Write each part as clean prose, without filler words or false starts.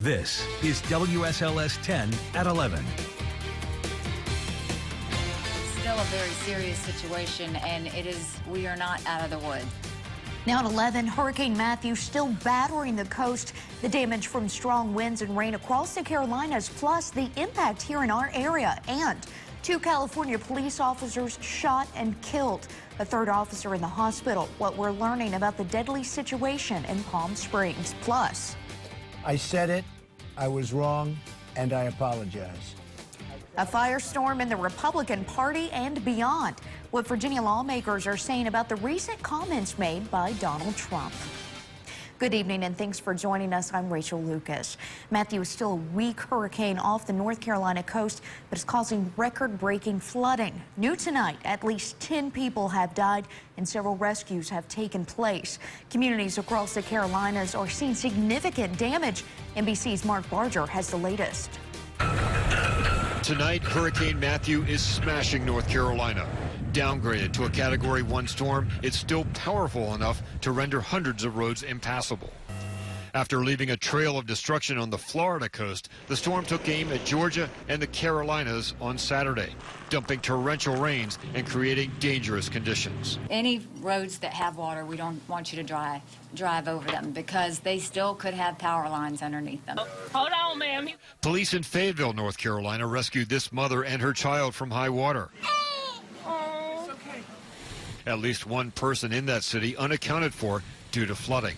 This is WSLS 10 at 11. Still a very serious situation, and we are not out of the woods. Now at 11, Hurricane Matthew still battering the coast. The damage from strong winds and rain across the Carolinas, plus the impact here in our area. And 2 California police officers shot and killed. A 3rd officer in the hospital. What we're learning about the deadly situation in Palm Springs. Plus, I said it, I was wrong, and I apologize. a firestorm in the Republican Party and beyond. What Virginia lawmakers are saying about the recent comments made by Donald Trump. Good evening and thanks for joining us. I'm Rachel Lucas. Matthew is still a weak hurricane off the North Carolina coast, but it's causing record-breaking flooding. New tonight, at least 10 people have died and several rescues have taken place. Communities across the Carolinas are seeing significant damage. NBC's Mark Barger has the latest. Tonight, Hurricane Matthew is smashing North Carolina. Downgraded to a Category 1 storm, it's still powerful enough to render hundreds of roads impassable. After leaving a trail of destruction on the Florida coast, the storm took aim at Georgia and the Carolinas on Saturday, dumping torrential rains and creating dangerous conditions. Any roads that have water, we don't want you to drive over them because they still could have power lines underneath them. Hold on, ma'am. Police in Fayetteville, North Carolina, rescued this mother and her child from high water. At least one person in that city unaccounted for due to flooding.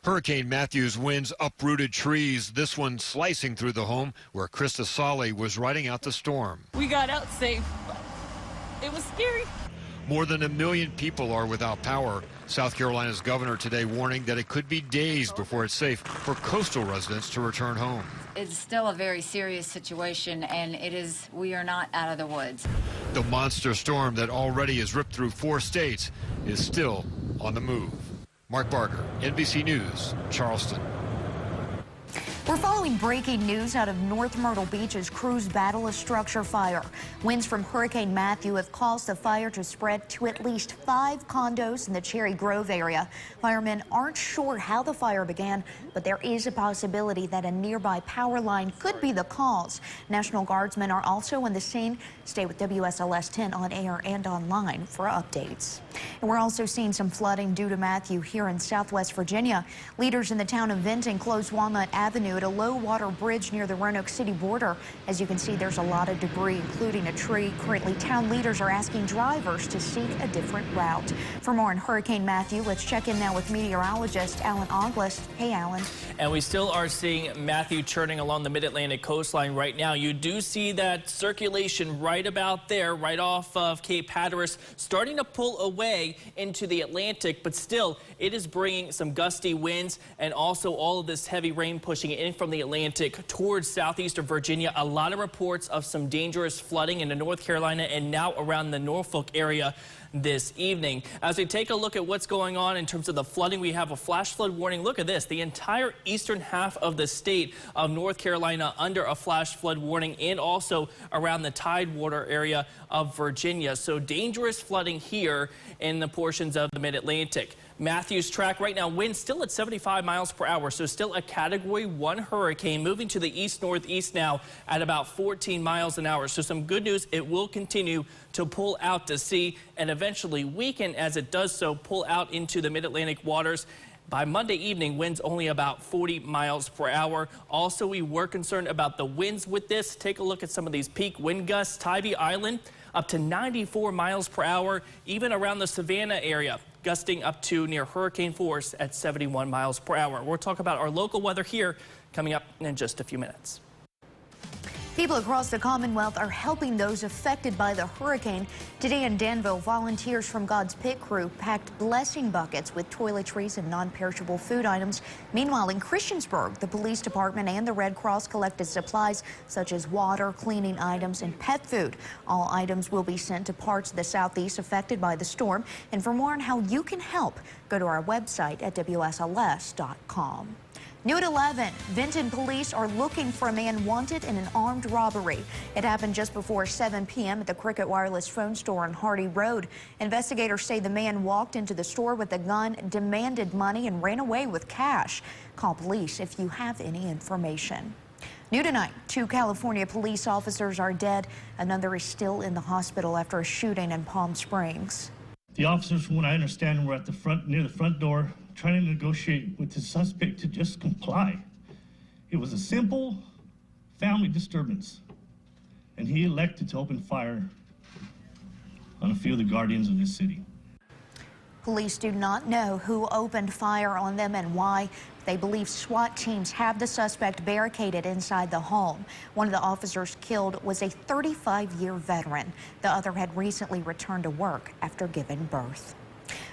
Hurricane Matthew's winds uprooted trees, this one slicing through the home where Krista Solly was riding out the storm. We got out safe. It was scary. More than 1 million people are without power. South Carolina's governor today warning that it could be days before it's safe for coastal residents to return home. It's still a very serious situation, and we are not out of the woods. The monster storm that already has ripped through 4 states is still on the move. Mark Barger, NBC News, Charleston. we're following breaking news out of North Myrtle Beach as crews battle a structure fire. Winds from Hurricane Matthew have caused the fire to spread to at least 5 condos in the Cherry Grove area. Firemen aren't sure how the fire began, but there is a possibility that a nearby power line could be the cause. National Guardsmen are also on the scene. Stay with WSLS 10 on air and online for updates. And we're also seeing some flooding due to Matthew here in Southwest Virginia. Leaders in the town of Vinton closed Walnut Avenue at a low water bridge near the Roanoke City border. As you can see, there's a lot of debris, including a tree. Currently, town leaders are asking drivers to seek a different route. For more on Hurricane Matthew, let's check in now with meteorologist Alan Auglist. Hey, Alan. And we still are seeing Matthew churning along the mid-Atlantic coastline right now. You do see that circulation right about there, right off of Cape Hatteras, starting to pull away into the Atlantic, but still it is bringing some gusty winds and also all of this heavy rain pushing in from the Atlantic towards southeastern Virginia. A lot of reports of some dangerous flooding into North Carolina and now around the Norfolk area this evening. As we take a look at what's going on in terms of the flooding, we have a flash flood warning. Look at this. The entire eastern half of the state of North Carolina under a flash flood warning, and also around the Tidewater area of Virginia. So dangerous flooding here in the portions of the mid-Atlantic. Matthew's track right now, winds still at 75 miles per hour, so still a Category 1 hurricane, moving to the east-northeast now at about 14 miles an hour. So some good news, it will continue to pull out to sea and eventually weaken as it does so, pull out into the mid-Atlantic waters. By Monday evening, winds only about 40 miles per hour. Also, we were concerned about the winds with this. Take a look at some of these peak wind gusts. Tybee Island up to 94 miles per hour, even around the Savannah area, gusting up to near hurricane force at 71 miles per hour. We'll talk about our local weather here coming up in just a few minutes. People across the Commonwealth are helping those affected by the hurricane. Today in Danville, volunteers from God's Pit Crew packed blessing buckets with toiletries and non-perishable food items. Meanwhile, in Christiansburg, the police department and the Red Cross collected supplies such as water, cleaning items, and pet food. All items will be sent to parts of the southeast affected by the storm. And for more on how you can help, go to our website at WSLS.com. New at 11, Vinton police are looking for a man wanted in an armed robbery. It happened just before 7 p.m. at the Cricket Wireless phone store on Hardy Road. Investigators say the man walked into the store with a gun, demanded money, and ran away with cash. Call police if you have any information. New tonight, 2 California police officers are dead. Another is still in the hospital after a shooting in Palm Springs. The officers, from what I understand, were at the front, near the front door, trying to negotiate with the suspect to just comply. It was a simple family disturbance, and he elected to open fire on a few of the guardians of this city. Police do not know who opened fire on them and why. They believe SWAT teams have the suspect barricaded inside the home. One of the officers killed was a 35-year veteran. The other had recently returned to work after giving birth.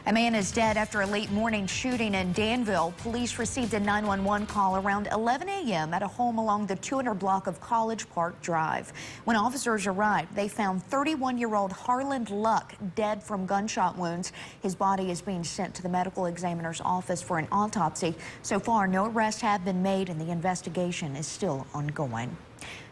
A man is dead after a late morning shooting in Danville. Police received a 911 call around 11 a.m. at a home along the 200 block of College Park Drive. When officers arrived, they found 31-year-old Harland Luck dead from gunshot wounds. His body is being sent to the medical examiner's office for an autopsy. So far, no arrests have been made and the investigation is still ongoing.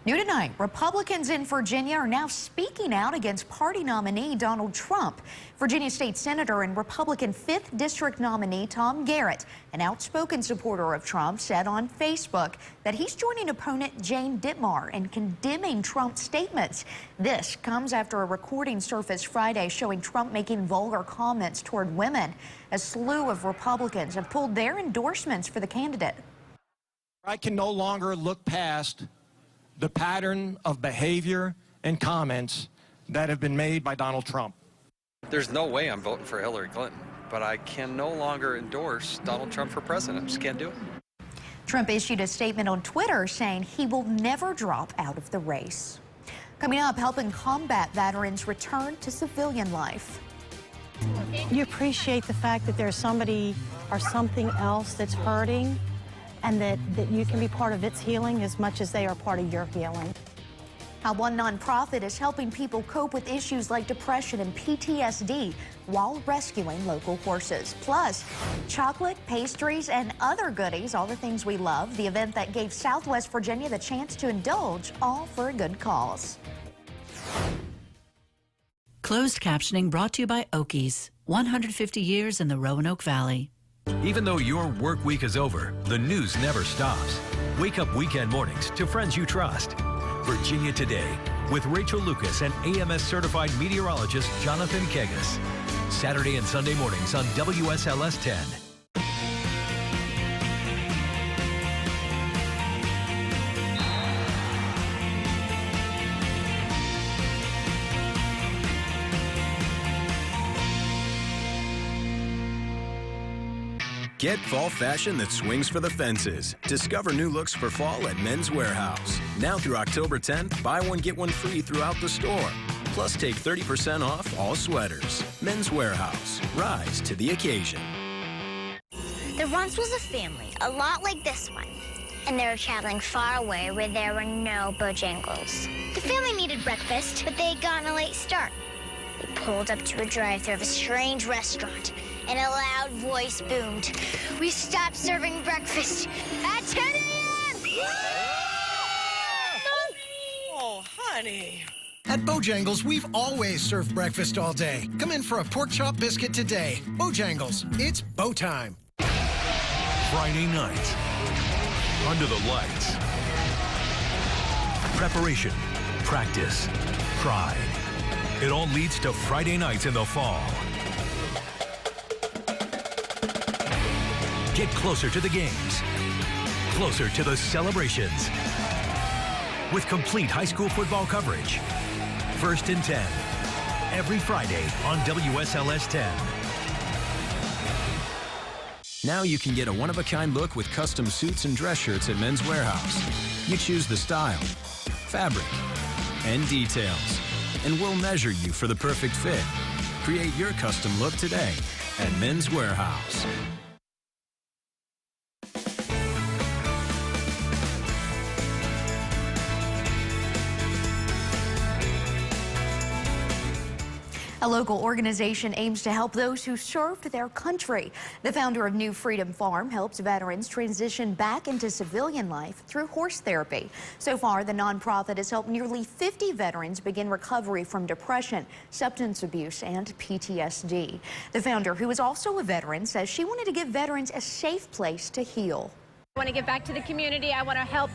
New tonight, Republicans in Virginia are now speaking out against party nominee Donald Trump. Virginia State Senator and Republican 5th District nominee Tom Garrett, an outspoken supporter of Trump, said on Facebook that he's joining opponent Jane Dittmar in condemning Trump's statements. This comes after a recording surfaced Friday showing Trump making vulgar comments toward women. A slew of Republicans have pulled their endorsements for the candidate. I can no longer look past the pattern of behavior and comments that have been made by Donald Trump. There's no way I'm voting for Hillary Clinton, but I can no longer endorse Donald Trump for president. I just can't do it. Trump issued a statement on Twitter saying he will never drop out of the race. Coming up, helping combat veterans return to civilian life. You appreciate the fact that there's somebody or something else that's hurting, and that you can be part of its healing as much as they are part of your healing. How one nonprofit is helping people cope with issues like depression and PTSD while rescuing local horses. Plus, chocolate, pastries, and other goodies, all the things we love. The event that gave Southwest Virginia the chance to indulge, all for a good cause. Closed captioning brought to you by Okies, 150 years in the Roanoke Valley. Even though your work week is over, the news never stops. Wake up weekend mornings to friends you trust. Virginia Today with Rachel Lucas and AMS certified meteorologist Jonathan Kegas. Saturday and Sunday mornings on WSLS 10. Get fall fashion that swings for the fences. Discover new looks for fall at Men's Warehouse. Now through October 10th, buy one, get one free throughout the store. Plus, take 30% off all sweaters. Men's Warehouse. Rise to the occasion. There once was a family, a lot like this one. And they were traveling far away where there were no Bojangles. The family needed breakfast, but they had gotten a late start. They pulled up to a drive-thru of a strange restaurant, and a loud voice boomed, "We stopped serving breakfast at 10 a.m. Oh, honey. At Bojangles, we've always served breakfast all day. Come in for a pork chop biscuit today. Bojangles, it's bow time. Friday night, under the lights. Preparation, practice, pride. It all leads to Friday nights in the fall. Get closer to the games, closer to the celebrations. With complete high school football coverage. First and 10, every Friday on WSLS 10. Now you can get a one-of-a-kind look with custom suits and dress shirts at Men's Warehouse. You choose the style, fabric, and details, and we'll measure you for the perfect fit. Create your custom look today at Men's Warehouse. A local organization aims to help those who served their country. The founder of New Freedom Farm helps veterans transition back into civilian life through horse therapy. So far, the nonprofit has helped nearly 50 veterans begin recovery from depression, substance abuse, and PTSD. The founder, who is also a veteran, says she wanted to give veterans a safe place to heal. I want to give back to the community. I want to help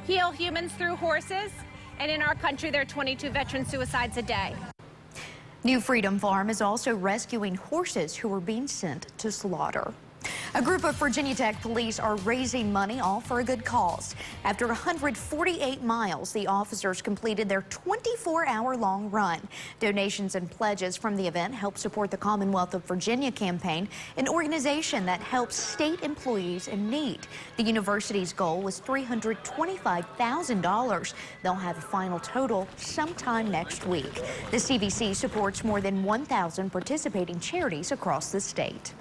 heal humans through horses. And in our country, there are 22 veteran suicides a day. New Freedom Farm is also rescuing horses who were being sent to slaughter. A group of Virginia Tech police are raising money, all for a good cause. After 148 miles, the officers completed their 24-hour-long run. Donations and pledges from the event help support the Commonwealth of Virginia campaign, an organization that helps state employees in need. The university's goal was $325,000. They'll have a final total sometime next week. The CVC supports more than 1,000 participating charities across the state.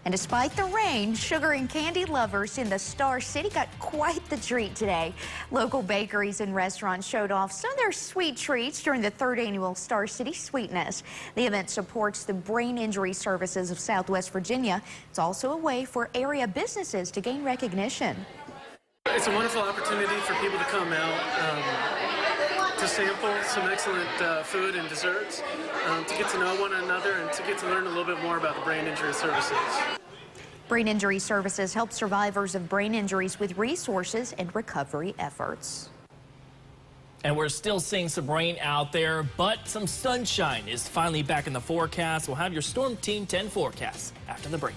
And despite the rain, sugar and candy lovers in the Star City got quite the treat today. Local bakeries and restaurants showed off some of their sweet treats during the 3rd annual Star City Sweetness. The event supports the Brain Injury Services of Southwest Virginia. It's also a way for area businesses to gain recognition. It's a wonderful opportunity for people to come out to sample some excellent food and desserts, to get to know one another and to get to learn a little bit more about the Brain Injury Services. Brain Injury Services helps survivors of brain injuries with resources and recovery efforts. And we're still seeing some rain out there, but some sunshine is finally back in the forecast. We'll have your Storm Team 10 forecast after the break.